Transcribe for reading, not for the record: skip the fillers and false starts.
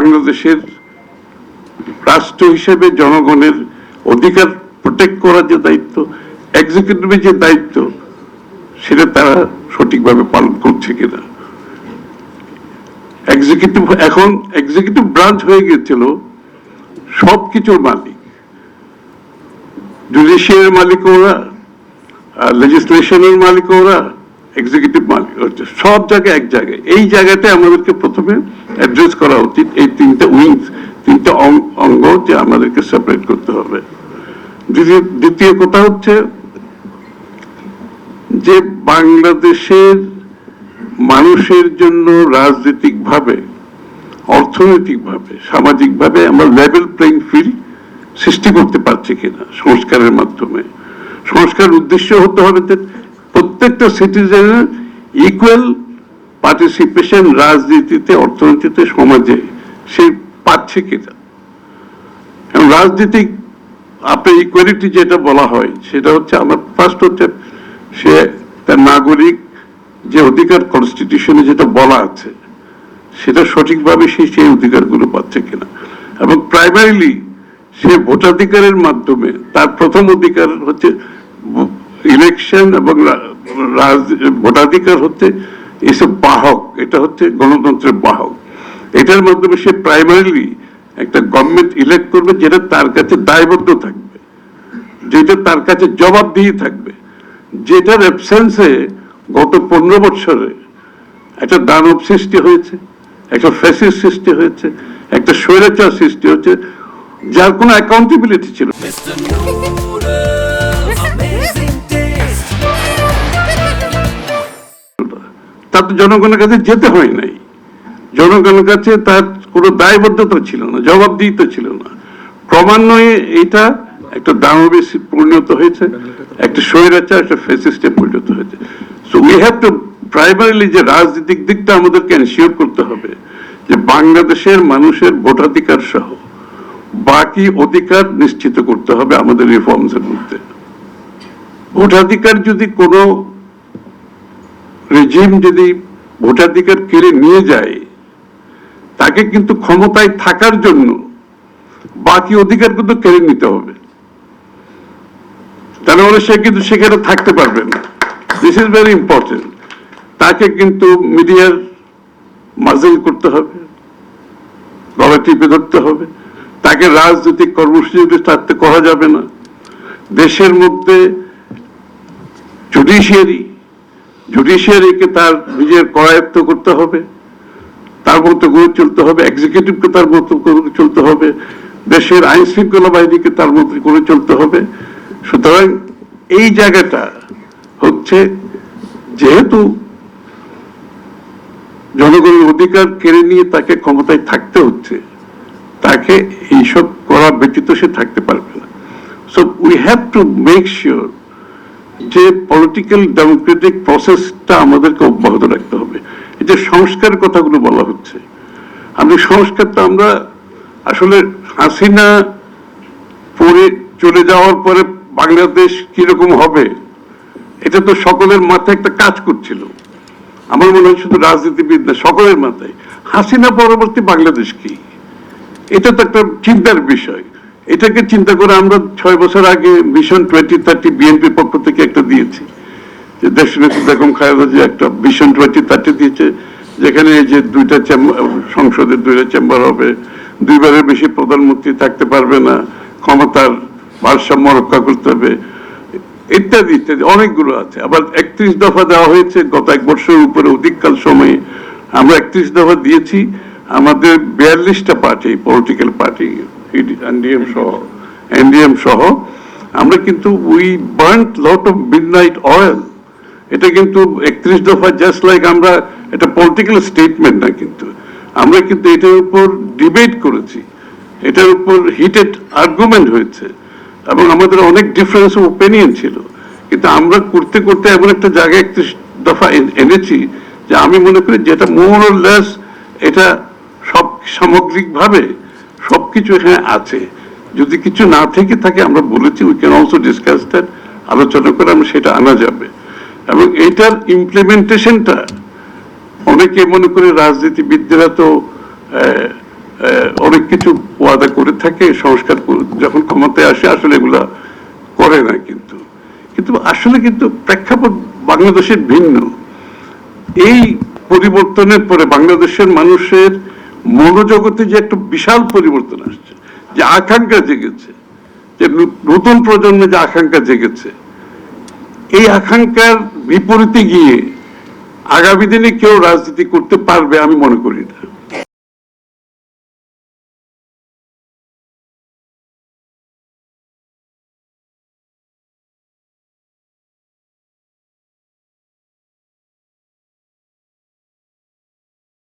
বাংলাদেশের রাষ্ট্র হিসেবে জনগণের অধিকার প্রোটেক্ট করার যে দায়িত্ব, এক্সিকিউটিভের যে দায়িত্ব, সেটা তারা সঠিকভাবে পালন করছে কিনা। এক্সিকিউটিভ ব্রাঞ্চ হয়ে গিয়েছিল সবকিছুর মালিক, জুডিশিয়াল মালিক ওরা, লেজিসলেশনের মালিক ওরা, এক্সিকিউটিভ মালিক হচ্ছে সব জায়গায় এক জায়গায়। এই জায়গাতে আমাদেরকে প্রথমে অ্যাড্রেস করা উচিত, এই তিনটা উইংস, তিনটা অঙ্গ যে আমাদেরকে সেপারেট করতে হবে। দ্বিতীয় কথা হচ্ছে যে বাংলাদেশের মানুষের জন্য রাজনৈতিকভাবে, অর্থনৈতিকভাবে, সামাজিকভাবে আমরা লেভেল প্লেইং ফিল্ড সৃষ্টি করতে পারছি কিনা সংস্কারের মাধ্যমে। সংস্কারের উদ্দেশ্য হতে হবে যে প্রত্যেকটা সিটিজেনের ইকুয়াল পার্টিসিপেশন রাজনীতিতে, অর্থনীতিতে, সমাজে সে পাচ্ছে কিনা। রাজনীতিক আপনার ইকুয়ালিটি যেটা বলা হয় সেটা হচ্ছে আমার ফার্স্ট হচ্ছে সে তার নাগরিক যে অধিকার কনস্টিটিউশনে যেটা বলা আছে সেটা সঠিকভাবে সেই অধিকারগুলো পাচ্ছে কিনা, এবং প্রাইমারিলি সে ভোটাধিকারের মাধ্যমে তার প্রথম অধিকার হচ্ছে ইলেকশন, এবং ভোটাধিকার হচ্ছে এসব বাহক, এটা হচ্ছে গণতন্ত্রের বাহক। এটার মাধ্যমে সে প্রাইমারিলি একটা গভর্নমেন্ট ইলেক্ট করবে যেটা তার কাছে দায়বদ্ধ থাকবে, যেটা তার কাছে জবাবদিহি থাকবে, যেটার অ্যাবসেন্সে গত 15 বছরে একটা দানব সৃষ্টি হয়েছে, একটা ফ্যাসিস্ট সৃষ্টি হয়েছে, একটা স্বৈরাচার সৃষ্টি হয়েছে, যার কোনো অ্যাকাউন্টেবিলিটি ছিল। তার তো জনগণের কাছে যেতে হয় নাই, জনগণের কাছে তার কোনো দায়বদ্ধতা ছিল না, জবাবদিহিতা ছিল না। ক্রমান্বয়ে এটা একটা দানবে পরিণত হয়েছে, একটা স্বৈরাচার, একটা ফ্যাসিস্টে পরিণত হয়েছে। So we have to primarily যে রাজনৈতিক দিকটা আমাদেরকে এনশিওর করতে হবে যে বাংলাদেশের মানুষের ভোটাধিকার সহ বাকি অধিকার নিশ্চিত করতে হবে আমাদের রিফর্মস এর মধ্যে। ভোটাধিকার যদি কোনো রেজিম যদি ভোটাধিকার কেড়ে নিয়ে যায়, তাকে কিন্তু ক্ষমতায় থাকার জন্য বাকি অধিকার কিন্তু কেড়ে নিতে হবে, তাহলে সে কিন্তু সেখানে থাকতে পারবে না। This is very important. তাকে কিন্তু মিডিয়ার মাজিল করতে হবে, গলা টিপে ধরতে হবে, তাকে রাজনৈতিক কর্মসূচিতে থাকতে করা যাবে না। দেশের মধ্যে জুডিশিয়ারিকে তার নিজের করায়ত্ত করতে হবে, তার মতো গড়ে চলতে হবে, এক্সিকিউটিভকে তার মতো করে চলতে হবে, দেশের আইন শৃঙ্খলা বাহিনীকে তার মতো করে চলতে হবে। সুতরাং এই জায়গাটা হচ্ছে, যেহেতু জনগণের অধিকার কেড়ে নিয়ে তাকে ক্ষমতায় থাকতে হচ্ছে, তাকে এইসব করা ব্যতীত সে থাকতে পারবে না। So we have to make sure যে পলিটিক্যাল ডেমোক্রেটিক প্রসেসটা আমাদেরকে অব্যাহত রাখতে হবে। এই যে সংস্কার কথাগুলো বলা হচ্ছে, সংস্কারটা আমরা আসলে হাসিনা পরে চলে যাওয়ার পরে বাংলাদেশ কিরকম হবে এটা তো সকলের মাথায় একটা কাজ করছিল। আমার মনে হয় শুধু রাজনীতিবিদ না, সকলের মাথায় হাসিনা পরবর্তী বাংলাদেশ কি, এটা তো একটা চিন্তার বিষয়। এটাকে চিন্তা করে আমরা 6 বছর আগে ভিশন 2030 বিএনপির পক্ষ থেকে একটা দিয়েছি, যে দেশনেত্রী বেগম খালেদা জিয়া একটা ভিশন 2030 দিয়েছে, যেখানে এই যে 2টা সংসদের 2টা চেম্বার হবে, 2বারের বেশি প্রধানমন্ত্রী থাকতে পারবে না, ক্ষমতার ভারসাম্য রক্ষা করতে হবে, ইত্যাদি ইত্যাদি অনেকগুলো আছে। আবার 31 দফা দেওয়া হয়েছে গত 1 বছরের উপরে অধিককাল সময়ে। আমরা 31 দফা দিয়েছি। আমাদের 42টা পার্টি, পলিটিক্যাল পার্টি, এনডিএম সহ আমরা কিন্তু we burned lot of midnight oil. এটা কিন্তু 31 দফা জাস্ট লাইক আমরা এটা পলিটিক্যাল স্টেটমেন্ট না, কিন্তু আমরা কিন্তু এটার উপর ডিবেট করেছি, এটার উপর হিটেড আর্গুমেন্ট হয়েছে, এবং আমাদের অনেক ডিফারেন্স অফ ওপিনিয়ন ছিল। কিন্তু আমরা করতে করতে এমন একটা জায়গায় 31 দফা এনেছি যে আমি মনে করি যেটা মোর অর লেস এটা সব সামগ্রিকভাবে সবকিছু এখানে আছে। যদি কিছু না থেকে থাকে আমরা বলেছি we can also discuss that, আলোচনা করে আমরা সেটা আনা যাবে। এবং এটার ইমপ্লিমেন্টেশনটা অনেকে মনে করে রাজনীতিবিদরা তো অনেক কিছু ওয়াদা করে থাকে, সংস্কার যখন ক্ষমতায় আসে আসলে এগুলা করে না। কিন্তু কিন্তু আসলে কিন্তু প্রেক্ষাপট বাংলাদেশের ভিন্ন। এই পরিবর্তনের পরে বাংলাদেশের মানুষের মনোজগতে যে একটা বিশাল পরিবর্তন আসছে, যে আকাঙ্ক্ষা জেগেছে, যে নতুন প্রজন্মে যে আকাঙ্ক্ষা জেগেছে, এই আকাঙ্ক্ষার বিপরীতে গিয়ে আগামী দিনে কেউ রাজনীতি করতে পারবে আমি মনে করি না।